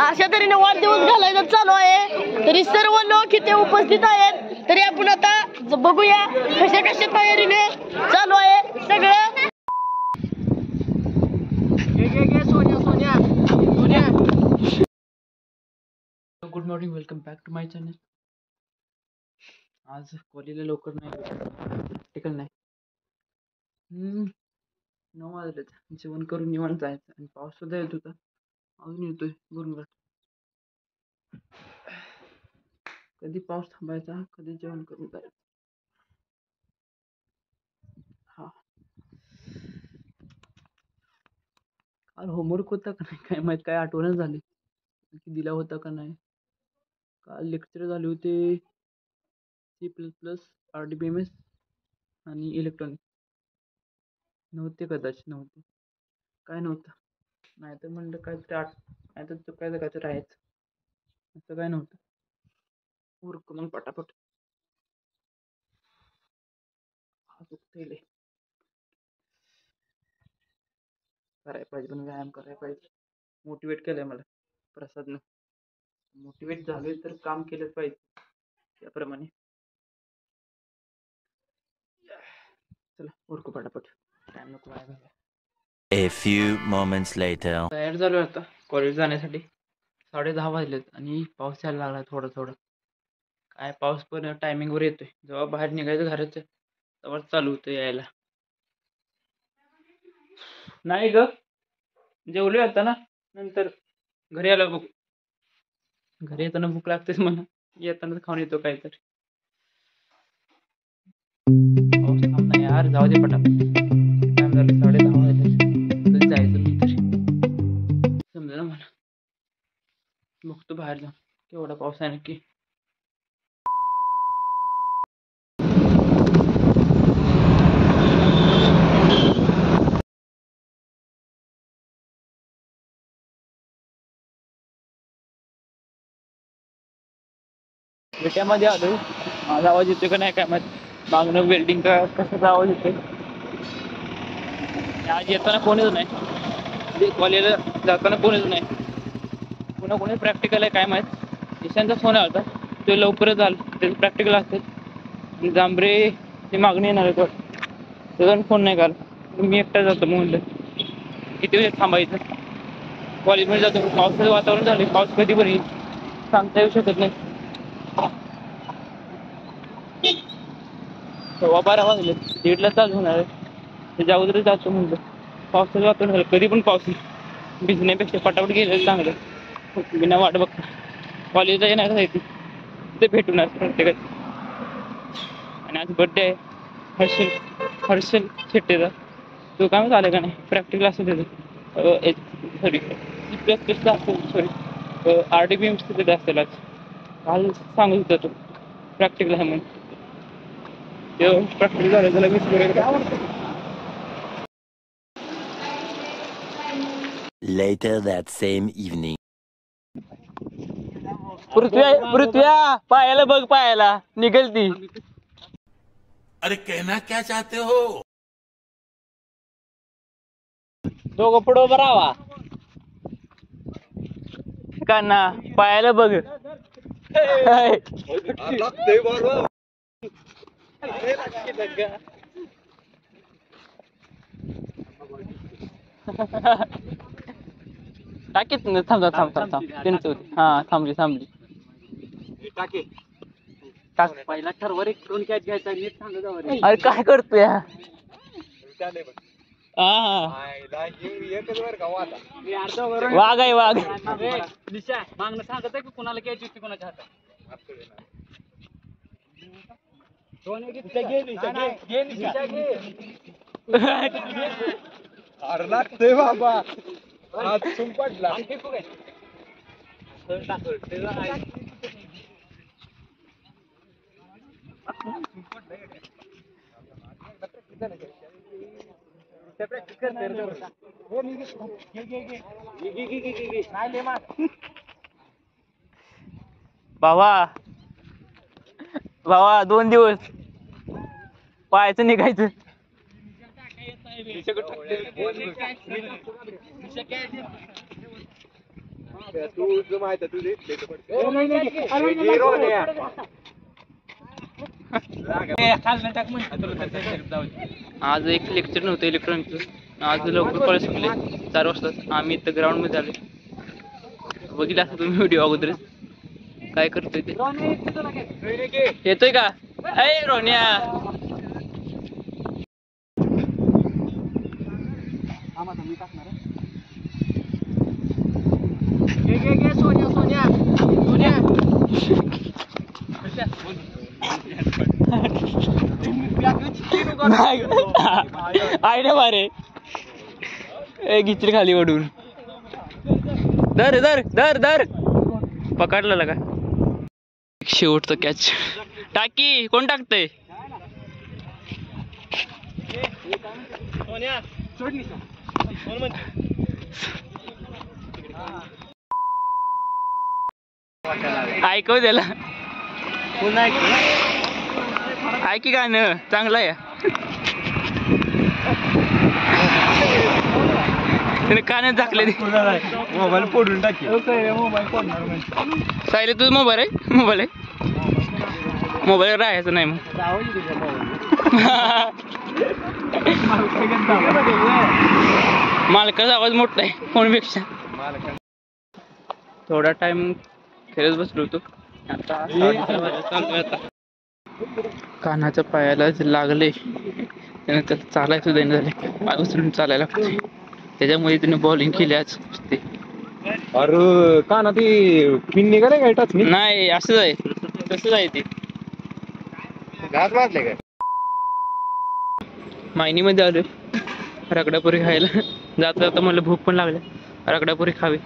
अशा तऱ्हेने वाढदिवस घालायचा चालू आहे. तरी सर्व लोक इथे उपस्थित आहेत. तरी आपण आता बघूया कशा कशा तयारीने चालू आहे सगळं. Good morning, welcome back to my channel. आज कॉलेजला लवकर नाही, प्रॅक्टिकल नाही. 9 वाजलेत. जेवण करून निवांत जायचं आणि पाऊस सुद्धा येत होता, अजून येतोय गुरगुर. कधी पाऊस थांबायचा, कधी जेवण करून जायचं. हा, काल होमवर्क होता का नाही काय माहित, काय आठवणच झाली की दिला होता का नाही. काल लेक्चर झाले होते C++, RDBMS आणि इलेक्ट्रॉनिक. नव्हते कदाचित, नव्हते, काय नव्हतं. नाही तर म्हणलं काहीतरी नाही तर चुकायचं काहीतरी राहायचं, असं काय नव्हतं. उरक मग पटापट. चुकते करायला पाहिजे, पण व्यायाम करायला पाहिजे. मोटिवेट केलंय मला प्रसादनं. मोटिवेट झालोय तर काम केलंच पाहिजे त्याप्रमाणे. चला उरकू पटापट, टाइम नको वाया घालवायला. A few moments later. तयार झालो आता कॉलेज जाण्यासाठी. 10:30 वाजलेत आणि पाऊस यायला लागला थोडं थोडं. काय पाऊस पण टायमिंगवर येतोय. जेव्हा बाहेर निघायचं घराचं तेव्हा चालू होतं यायला. नाही ग, जेवलोय आता ना, नंतर घरी आलो बघ. घरी येताना भूक लागतेच म्हणा, येतानाच खाऊन येतो काहीतरी. पाऊस थांब नाही यार, जाऊ दे पटापट. टाइम झालं 10:30 वाजले. कधी जायचं नंतर समजा मला. बघतो बाहेर जाऊन केवढा पाऊस आहे नक्की. विट्यामध्ये आलो. माझा आवाज येतोय का नाही काय माहित. मागणं वेल्डिंग का कशाचा आवाज येतोय. आज येताना कोणीच नाही, कॉलेजला जाताना कोणीच नाही. पुन्हा कोणी प्रॅक्टिकल आहे काय माहित. ईशानचा फोन आला होता, तो लवकरच आला, त्याचं प्रॅक्टिकल असते. जांभरे ते मागणी येणार आहे, त्याचा फोन नाही काल. मी एकटा जातो म्हणलं किती वेळ थांबायचं. कॉलेजमध्ये जातो, पावसाचं वातावरण झालं, पाऊस कधी पण येईल सांगता येऊ शकत नाही. 12:15 वाजले, 1:30ला चालू होणार आहे. त्याच्या अगोदर जातो म्हणलं. पावसाचं वातावरण झालं, कधी पण पाऊस येईल. भिजण्यापेक्षा पटापट गेलं चांगलं, बिना वाट बघता. कॉलेजला येणार आहे तिथे भेटून प्रत्येकाचं. आणि आज बड्डे आहे हर्षल शेट्टेचा. तो काय माहित आलं का नाही, प्रॅक्टिकल असं त्याचं. सॉरी RDBMS तिथे असेल आज. काल सांगत होता तो प्रॅक्टिकल आहे म्हणून. तेव्हा प्रॅक्टिकल झालं त्याला मिस वगैरे आवडतं. Later that same evening. पृथ्व्या पायाला बघ, पायाला निघल ती. अरे कहना क्या चाहते हो? दोघं पुढं उभं राहावा. कान्हा पायाला बघ. टाकीत थांब त्यांच होती. हा थांबली टाक. पहिला ठरवर एक 2 कॅच घ्यायचा. अरे काय करतोय. वाघ आहे वाघ. मागणं सांगत आहे की कुणाला कॅच होती कोणाच्या हातात. अरे लागतंय बाबा, आज पडला. भावा 2 दिवस पाहायचं निघायचं. तू माहिती तुझी हिरो आज एक लेक्चर नव्हतं इलेक्ट्रॉनिकचं. आज लवकर कॉलेज सुटले 4 वाजता. आम्ही इथं ग्राउंडमध्ये आले. बघितलं असं तुम्ही व्हिडिओ अगोदरच काय करतोय ते. येतोय का अय रोनिया? आयडिया मारे गिचरी खाली ओढून. धर धर धर धर पकडला का? शेवटचं कॅच. टाकी कोण टाकतंय? ऐकव त्याला. ऐक की गाणं चांगलं आहे. कानात झाकले मोबाईल फोडून टाकी. सायले तुझं मोबाईल आहे? मोबाईल राहायचं नाही मग. मालकाचा आवाज मोठा आहे फोनपेक्षा. थोडा टाइम खेळत बसलो होतो. आता 4:30 चालू आता. कानाच्या पायाला लागले त्याने त्याला चालायचं सुद्धा नाही झाले. पाय उचलून चालायला लागते. त्याच्यामुळे त्याने बॉलिंग केली आज. अरे का ना ती पिन निघाले काय टच नाही असंच आहे. तसंच आहे ते. घास वाजले काय? मायनीमध्ये आलोय रगडापुरी खायला. जाता जाता मला भूक पण लागली. रगडापुरी खावी.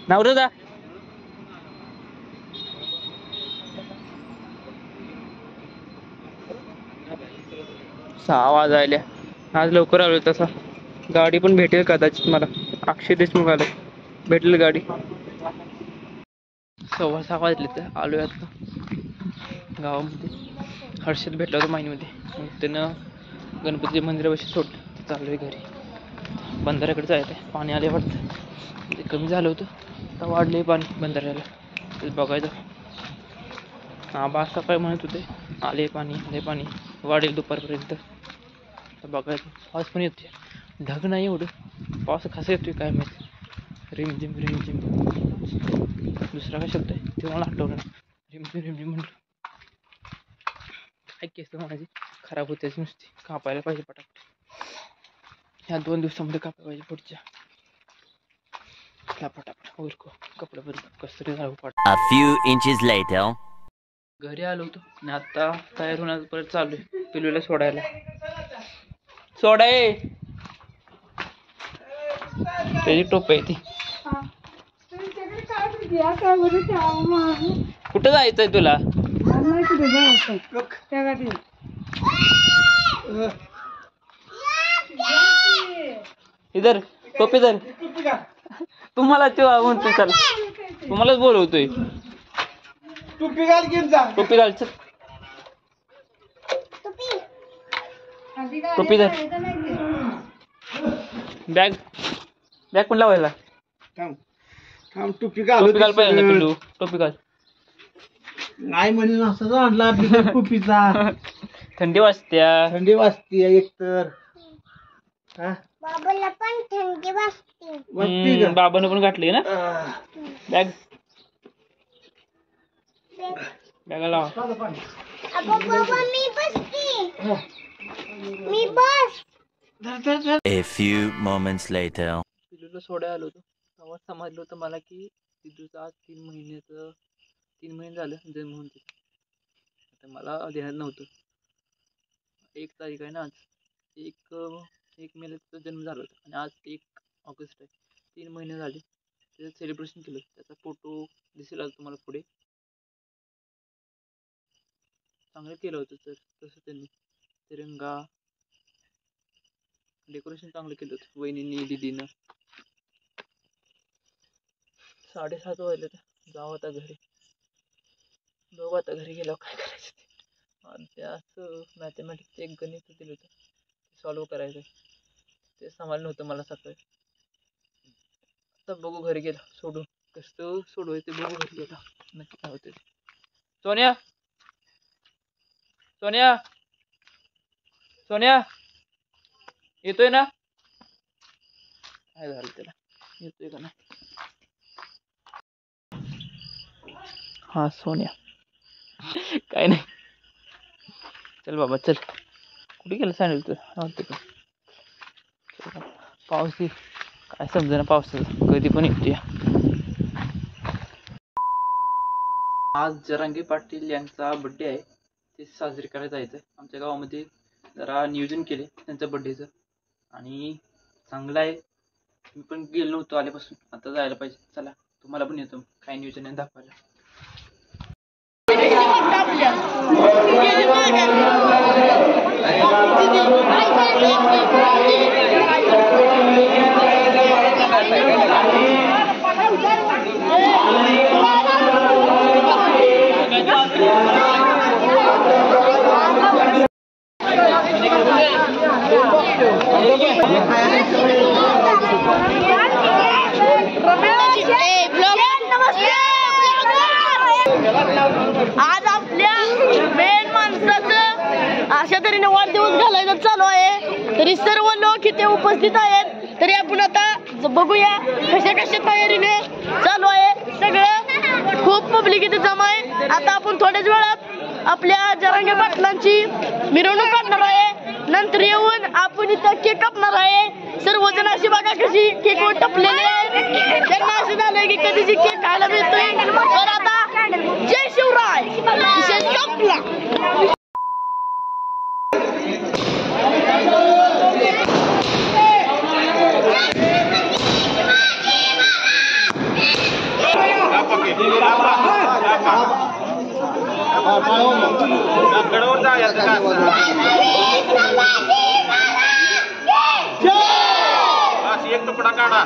नवरदा 6 वाजायल्या. आज लवकर आलो. तसा गाडी पण भेटेल कदाचित मला. अक्षय देशमुख आला भेटेल गाडी. 6:15 वाजले तर आलोय आता गावामध्ये. हर्षद भेटला होता माईनमध्ये. मग त्यानं गणपती मंदिरापाशी सोडलं. चालू आहे घरी. बंधाऱ्याकडे जायचं. पाणी आले वाटतं. ते कमी झालं होतं आता वाढले पाणी बंधाऱ्याला. ते बघायचं. बास सकाळी म्हणत होते आले पाणी वाढेल दुपारपर्यंत. तर बघायचं. पाऊस पण येतोय. ढग नाही एवढं. पाऊस कसा येतोय काय माहिती. रिमझिम दुसरा काय शब्द आहे ते मला आठवलं नाही. रिमझिम म्हटलं. काय केस माझी खराब होतेच नुसती. कापायला पाहिजे पटापट. ह्या 2 दिवसामध्ये कापायला पाहिजे पुढच्या. पटापट उरको कपडे बदल कसं तरी झालं पाठ. A few inches later. घरी आलो होतो आणि आता तयार होण्याचं परत चालू आहे. पिलूला सोडायला. सोडाय त्याची टोप आहे ती. कुठं जायचंय तुला? इधर टोपी धर. तुम्हाला तेव्हा म्हणतोय चला. तुम्हालाच बोलवतोय. टोपी घाल घेऊन जा. टोपी घाल. टोपी धर. बॅग पण लावायला. टोपी घाल पाहिजे ना पिल्लू. टोपी घाल. नाही म्हणून असं आणला टोपीचा. थंडी वाजते एकतर. बाबाला पण थंडी वाजते. बाबानं पण घातली ना बॅग. बॅगा लावा. बाबा मी बसते. मी बस. A few moments later. पिलूला सोडायला आलो होतो. तेव्हा समजलं होतं मला की पिलूचं आज 3 महिने झालं जन्म होऊन. आता मला ध्यान नव्हतं. 1 तारीख आहे ना आज. 1 मेला त्याचा जन्म झाला होता आणि आज 1 ऑगस्ट आहे. 3 महिने झाले. त्याचं सेलिब्रेशन केलं. त्याचा फोटो दिसेल आज तुम्हाला पुढे. चांगलं केलं होतं सर. तसं त्यांनी तिरंगा डेकोरेशन चांगलं केलं होतं वहिनींनी दीदीनं. 7:30 वाजले तर जाऊ आता घरी. बघू आता घरी गेल्यावर काय करायचं ते. ते असं मॅथमॅटिक्सचं एक गणित दिलं होतं ते सॉल्व करायचं. ते सांभाळलं नव्हतं मला सकाळी. तर बघू घरी गेला सोडून, कसं सोडवायचं बघू घरी गेला नक्की काय होते. सोन्या सोन्या सोन्या येतोय ना? काय झालं त्याला, येतोय का नाही? हा सोन्या काय नाही. चल बाबा चल, कुठे गेलं सांगेल तू? पाऊस काय समजा ना, पावसाचं कधी पण येते. आज जरांगे पाटील यांचा बड्डे आहे, ते साजरी करायला जायचं आहे. आमच्या गावामध्ये जरा नियोजन केले त्यांच्या बड्डेचं आणि चांगलं आहे. मी पण गेलो नव्हतो आल्यापासून, आता जायला पाहिजे. चला तुम्हाला पण येतो काय नियोजन आहे दाखवायला. आज आपल्या मेन माणसाचं अशा तऱ्हेने वाढदिवस घालायचं चालू आहे, तरी सर्व लोक इथे उपस्थित आहेत. तरी आपण आता बघूया कशा कशा तयारीने चालू आहे सगळं. खूप पब्लिक इथे जमा आहे. आता आपण थोड्याच वेळात आपल्या जरांगे पाटलांची मिरवणूक काढणार आहे. नंतर येऊन आपण इथं केक कापणार आहे. सर्वजण अशी बघा कशी केकवर टपलेले आहेत. त्यांना असं झालंय की कधीची केक खायला मिळतोय. तर आता जय शिवराय विषय संपला. एक तुकडा काढा.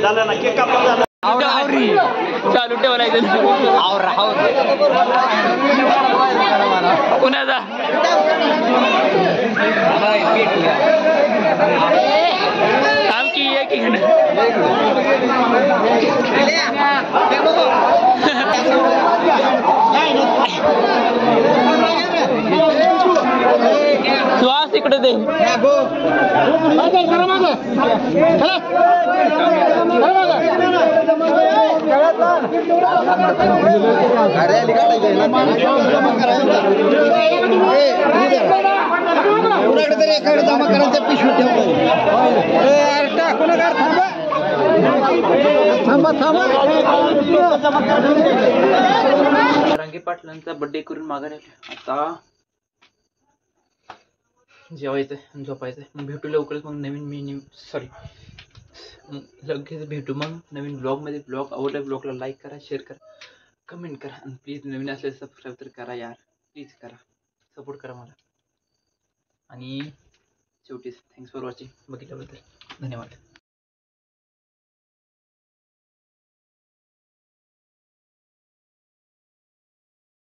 झालं ना केक कापून झालं. चालू ठेवायचं कुणाचा थांब की एक श्वास इकडे दे. जरांगे पाटलांचा बर्थडे करून माघारी आले. आता जेवायचंय आणि झोपायचंय. मग भेटू लवकरच मग नवीन लगेच भेटू मग नवीन ब्लॉगमध्ये. ब्लॉग आवडला ब्लॉगला लाईक करा, शेअर करा, कमेंट करा आणि प्लीज नवीन असले सबस्क्राईब तर करा यार, प्लीज करा, सपोर्ट करा मला. आणि शेवटीच थँक्स फॉर वॉचिंग, बघितल्याबद्दल धन्यवाद.